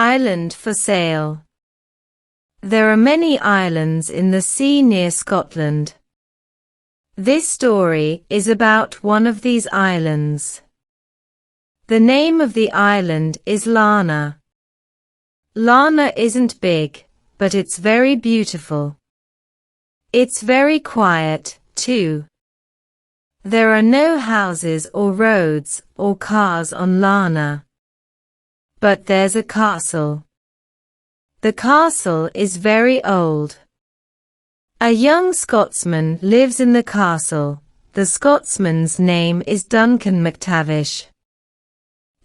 Island for sale. There are many islands in the sea near Scotland. This story is about one of these islands. The name of the island is Lana. Lana isn't big, but it's very beautiful. It's very quiet, too. There are no houses or roads or cars on Lana. But there's a castle. The castle is very old. A young Scotsman lives in the castle. The Scotsman's name is Duncan McTavish.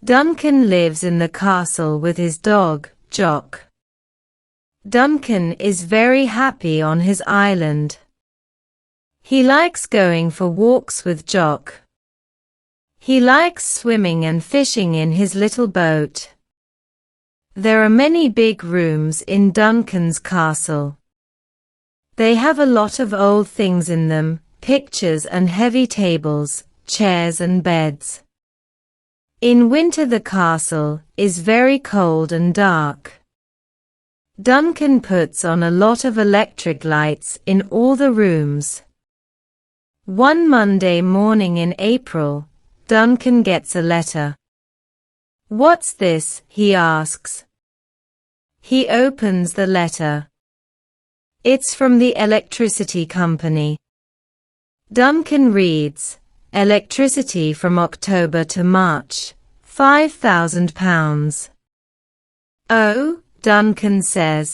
Duncan lives in the castle with his dog, Jock. Duncan is very happy on his island. He likes going for walks with Jock. He likes swimming and fishing in his little boat. There are many big rooms in Duncan's castle. They have a lot of old things in them, pictures and heavy tables, chairs and beds. In winter the castle is very cold and dark. Duncan puts on a lot of electric lights in all the rooms. One Monday morning in April, Duncan gets a letter. "What's this?" he asks. He opens the letter. It's from the electricity company. Duncan reads, "Electricity from October to March, £5,000. "Oh," Duncan says.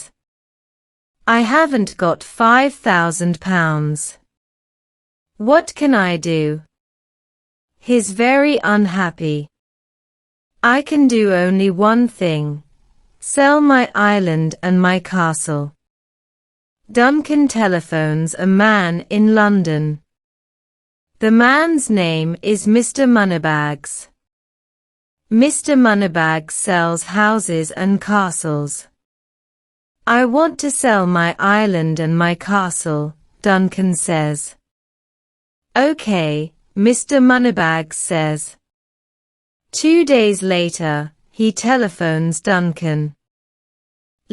"I haven't got £5,000. What can I do?" He's very unhappy. "I can do only one thing. Sell my island and my castle." Duncan telephones a man in London. The man's name is Mr. Moneybags. Mr. Moneybags sells houses and castles. "I want to sell my island and my castle," Duncan says. "Okay," Mr. Moneybags says. 2 days later, he telephones Duncan.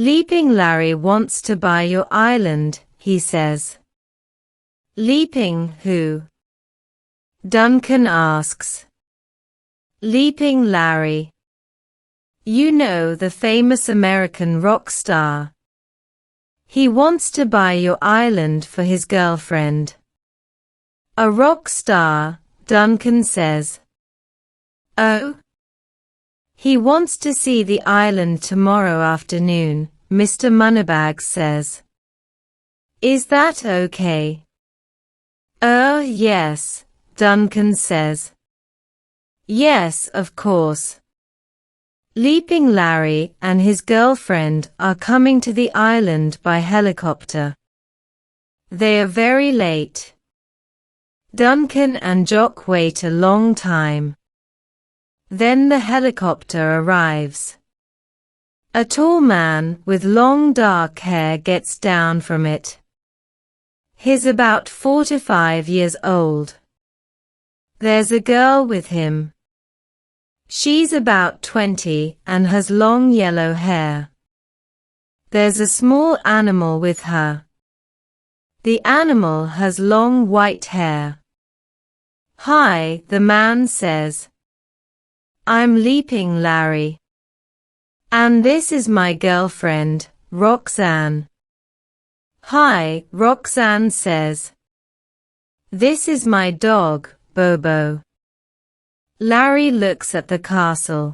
"Leaping Larry wants to buy your island," he says. "Leaping who?" Duncan asks. "Leaping Larry. You know, the famous American rock star. He wants to buy your island for his girlfriend." "A rock star," Duncan says. "Oh? He wants to see the island tomorrow afternoon," Mr. Moneybags says. "Is that okay?" Yes," Duncan says. "Yes, of course." Leaping Larry and his girlfriend are coming to the island by helicopter. They are very late. Duncan and Jock wait a long time. Then the helicopter arrives. A tall man with long dark hair gets down from it. He's about 45 years old. There's a girl with him. She's about 20 and has long yellow hair. There's a small animal with her. The animal has long white hair. "Hi," the man says. "I'm Leaping Larry. And this is my girlfriend, Roxanne." "Hi," Roxanne says. "This is my dog, Bobo." Larry looks at the castle.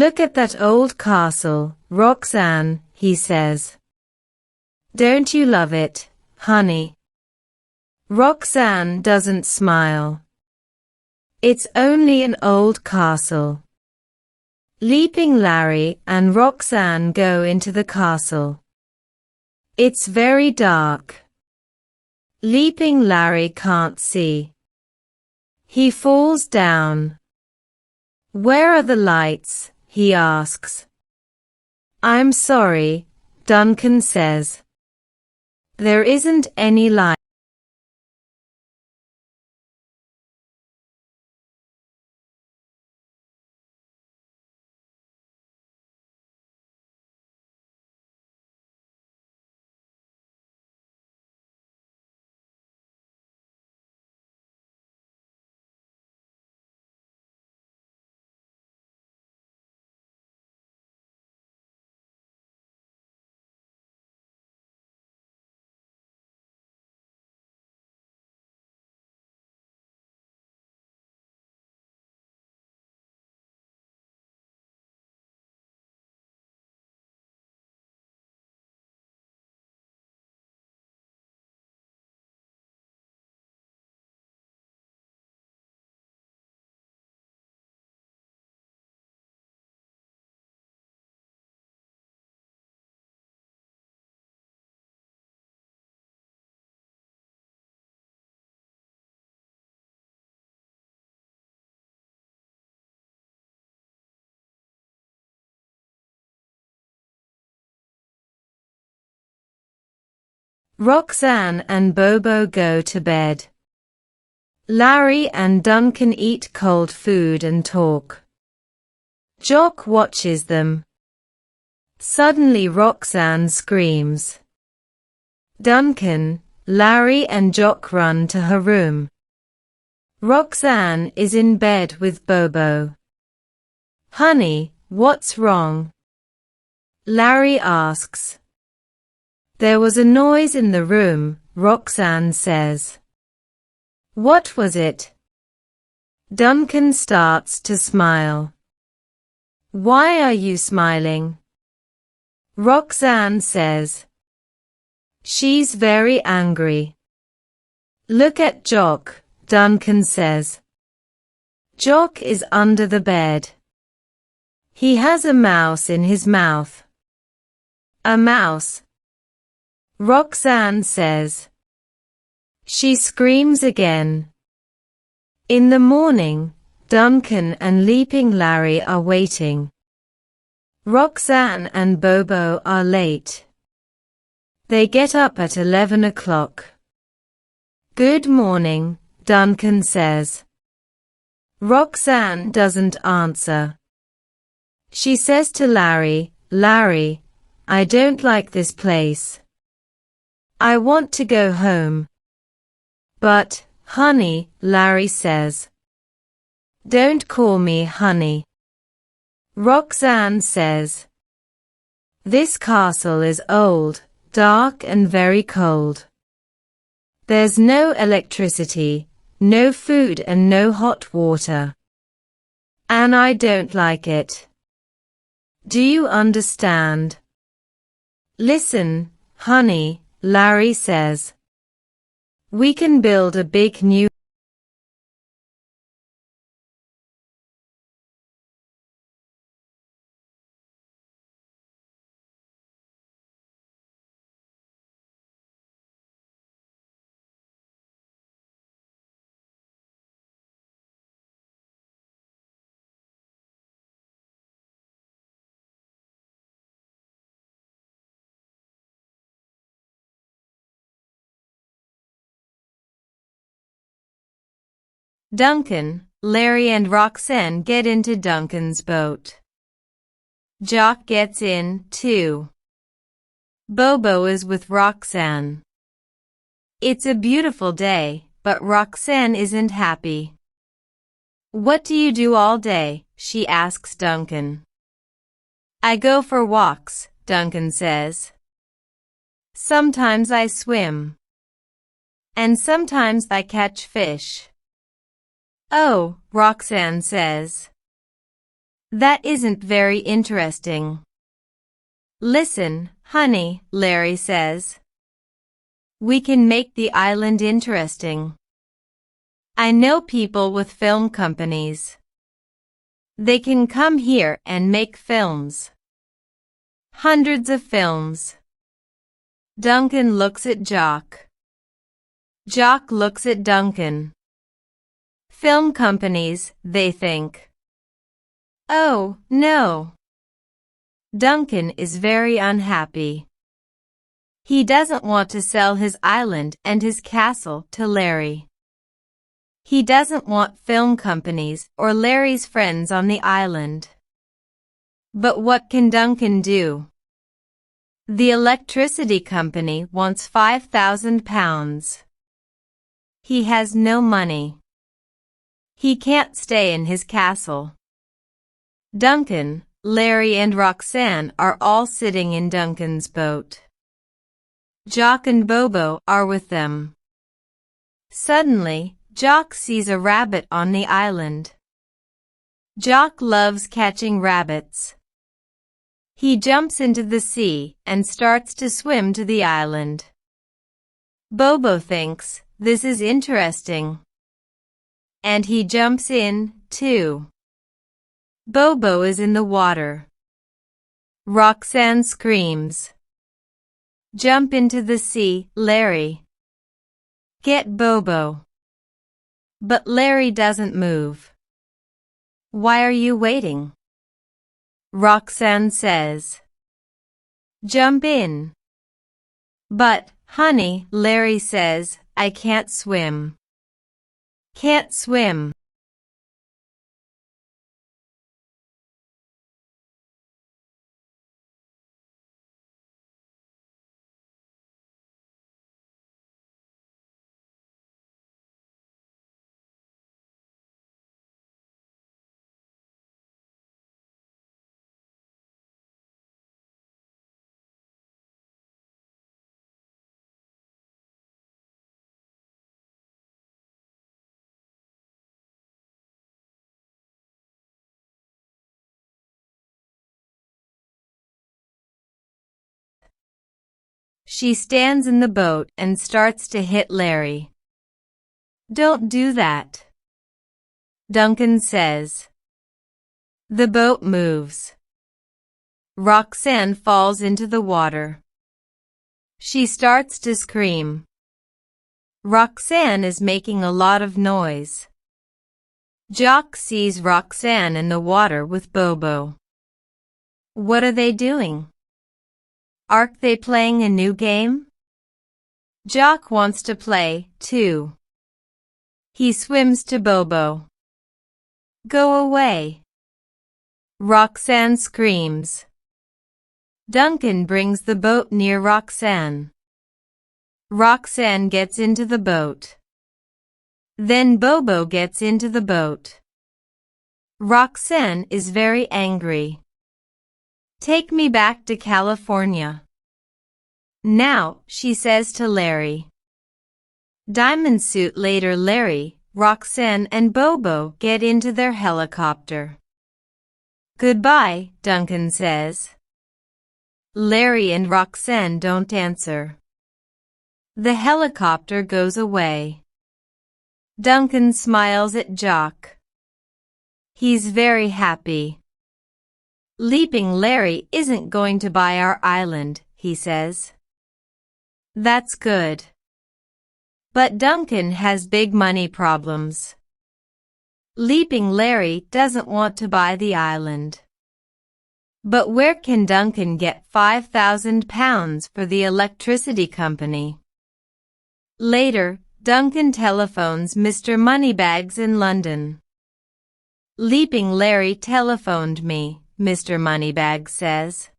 "Look at that old castle, Roxanne," he says. "Don't you love it, honey?" Roxanne doesn't smile. "It's only an old castle." Leaping Larry and Roxanne go into the castle. It's very dark. Leaping Larry can't see. He falls down. "Where are the lights?" he asks. "I'm sorry," Duncan says. "There isn't any light." Roxanne and Bobo go to bed. Larry and Duncan eat cold food and talk. Jock watches them. Suddenly Roxanne screams. Duncan, Larry and Jock run to her room. Roxanne is in bed with Bobo. "Honey, what's wrong?" Larry asks. "There was a noise in the room," Roxanne says. "What was it?" Duncan starts to smile. "Why are you smiling?" Roxanne says. She's very angry. "Look at Jock," Duncan says. Jock is under the bed. He has a mouse in his mouth. "A mouse?" Roxanne says. She screams again. In the morning, Duncan and Leaping Larry are waiting. Roxanne and Bobo are late. They get up at 11 o'clock. "Good morning," Duncan says. Roxanne doesn't answer. She says to Larry, "Larry, I don't like this place. I want to go home." "But, honey," Larry says. "Don't call me honey." Roxanne says. This castle is old, dark and very cold. There's no electricity, no food and no hot water. And I don't like it. Do you understand? "Listen, honey," Larry says. "We can build a big new Duncan, Larry and Roxanne get into Duncan's boat. Jock gets in, too. Bobo is with Roxanne. It's a beautiful day, but Roxanne isn't happy. "What do you do all day?" she asks Duncan. "I go for walks," Duncan says. "Sometimes I swim. And sometimes I catch fish." "Oh," Roxanne says. "That isn't very interesting." "Listen, honey," Larry says. "We can make the island interesting. I know people with film companies. They can come here and make films. Hundreds of films." Duncan looks at Jock. Jock looks at Duncan. Film companies, they think. Oh, no. Duncan is very unhappy. He doesn't want to sell his island and his castle to Larry. He doesn't want film companies or Larry's friends on the island. But what can Duncan do? The electricity company wants £5,000. He has no money. He can't stay in his castle. Duncan, Larry and Roxanne are all sitting in Duncan's boat. Jock and Bobo are with them. Suddenly, Jock sees a rabbit on the island. Jock loves catching rabbits. He jumps into the sea and starts to swim to the island. Bobo thinks, this is interesting. And he jumps in, too. Bobo is in the water. Roxanne screams. "Jump into the sea, Larry. Get Bobo." But Larry doesn't move. "Why are you waiting?" Roxanne says. "Jump in." But, Honey, Larry says, I can't swim. Can't swim. She stands in the boat and starts to hit Larry. Don't do that, Duncan says. The boat moves. Roxanne falls into the water. She starts to scream. Roxanne is making a lot of noise. Jock sees Roxanne in the water with Bobo. What are they doing? Are they playing a new game? Jock wants to play, too. He swims to Bobo. Go away. Roxanne screams. Duncan brings the boat near Roxanne. Roxanne gets into the boat. Then Bobo gets into the boat. Roxanne is very angry. Take me back to California. Now, she says to Larry. Diamond suit later Larry, Roxanne and Bobo get into their helicopter. Goodbye, Duncan says. Larry and Roxanne don't answer. The helicopter goes away. Duncan smiles at Jock. He's very happy. Leaping Larry isn't going to buy our island, he says. That's good. But Duncan has big money problems. Leaping Larry doesn't want to buy the island. But where can Duncan get £5,000 for the electricity company? Later, Duncan telephones Mr. Moneybags in London. Leaping Larry telephoned me, Mr. Moneybags says.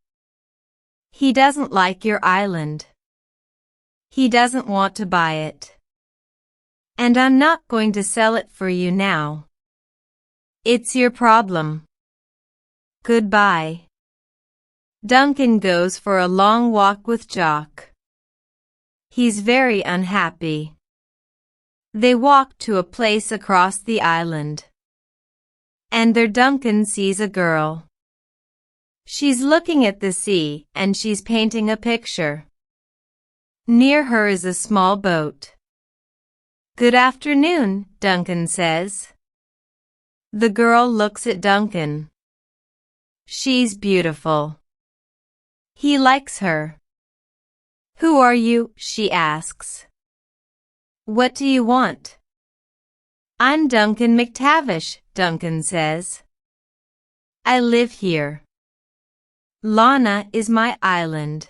He doesn't like your island. He doesn't want to buy it. And I'm not going to sell it for you now. It's your problem. Goodbye. Duncan goes for a long walk with Jock. He's very unhappy. They walk to a place across the island. And there Duncan sees a girl. She's looking at the sea and she's painting a picture. Near her is a small boat. Good afternoon, Duncan says. The girl looks at Duncan. She's beautiful. He likes her. Who are you? She asks. What do you want? I'm Duncan McTavish, Duncan says. I live here. Lana is my island.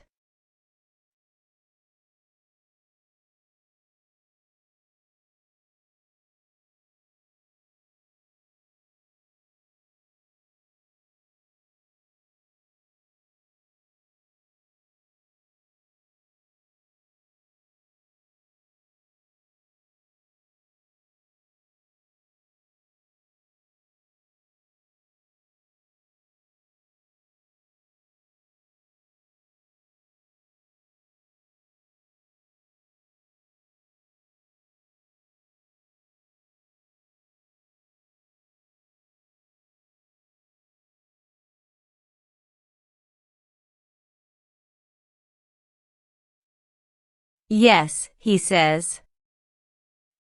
Yes, he says.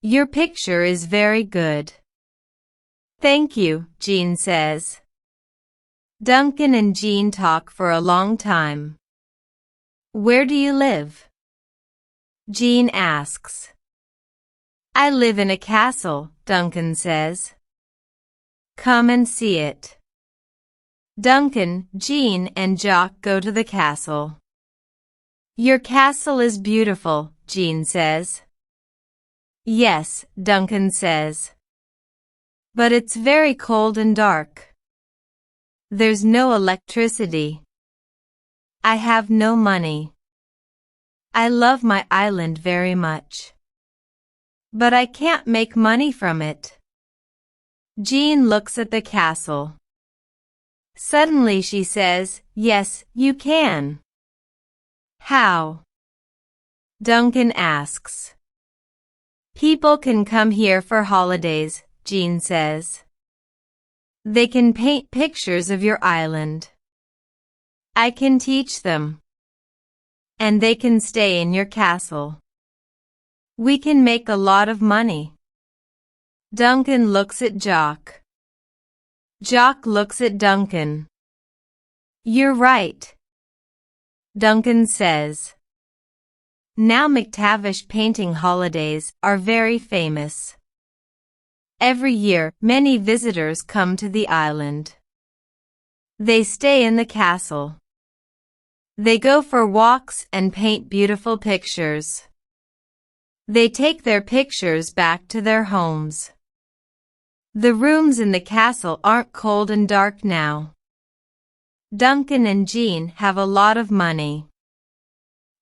Your picture is very good. Thank you, Jean says. Duncan and Jean talk for a long time. Where do you live? Jean asks. I live in a castle, Duncan says. Come and see it. Duncan, Jean and Jock go to the castle. Your castle is beautiful, Jean says. Yes, Duncan says. But it's very cold and dark. There's no electricity. I have no money. I love my island very much. But I can't make money from it. Jean looks at the castle. Suddenly she says, yes, you can. How? Duncan asks. People can come here for holidays, Jean says. They can paint pictures of your island. I can teach them. And they can stay in your castle. We can make a lot of money. Duncan looks at Jock. Jock looks at Duncan. You're right. Duncan says. Now McTavish Painting Holidays are very famous. Every year, many visitors come to the island. They stay in the castle. They go for walks and paint beautiful pictures. They take their pictures back to their homes. The rooms in the castle aren't cold and dark now. Duncan and Jean have a lot of money.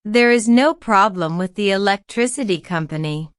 There is no problem with the electricity company.